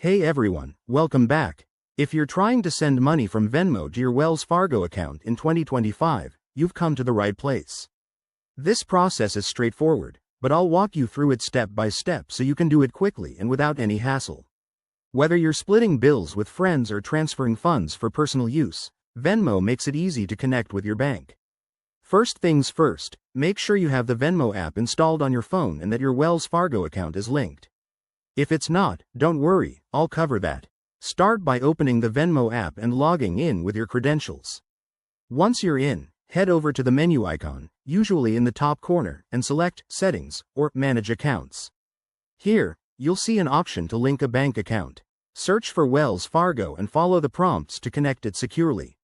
Hey everyone, welcome back. If you're trying to send money from Venmo to your Wells Fargo account in 2025, you've come to the right place. This process is straightforward, but I'll walk you through it step by step so you can do it quickly and without any hassle. Whether you're splitting bills with friends or transferring funds for personal use, Venmo makes it easy to connect with your bank. First things first, make sure you have the Venmo app installed on your phone and that your Wells Fargo account is linked. If it's not, don't worry, I'll cover that. Start by opening the Venmo app and logging in with your credentials. Once you're in, head over to the menu icon, usually in the top corner, and select Settings or Manage Accounts. Here, you'll see an option to link a bank account. Search for Wells Fargo and follow the prompts to connect it securely.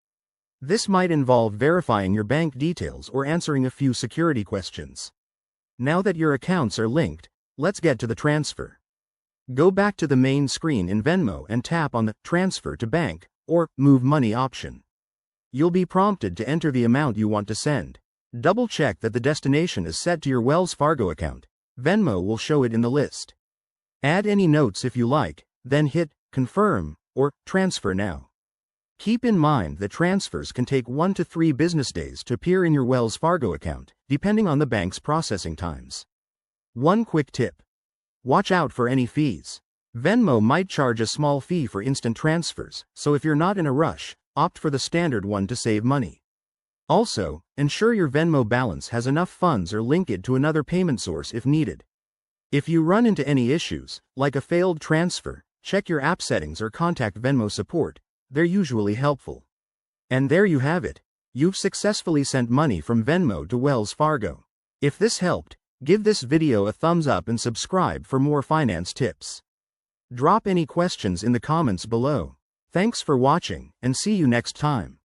This might involve verifying your bank details or answering a few security questions. Now that your accounts are linked, let's get to the transfer. Go back to the main screen in Venmo and tap on the Transfer to Bank or Move Money option. You'll be prompted to enter the amount you want to send. Double check that the destination is set to your Wells Fargo account. Venmo will show it in the list. Add any notes if you like, then hit Confirm or Transfer Now. Keep in mind that transfers can take 1 to 3 business days to appear in your Wells Fargo account, depending on the bank's processing times. One quick tip. Watch out for any fees. Venmo might charge a small fee for instant transfers, so if you're not in a rush, opt for the standard one to save money. Also, ensure your Venmo balance has enough funds or link it to another payment source if needed. If you run into any issues, like a failed transfer, check your app settings or contact Venmo support. They're usually helpful. And there you have it. You've successfully sent money from Venmo to Wells Fargo. If this helped, give this video a thumbs up and subscribe for more finance tips. Drop any questions in the comments below. Thanks for watching, and see you next time.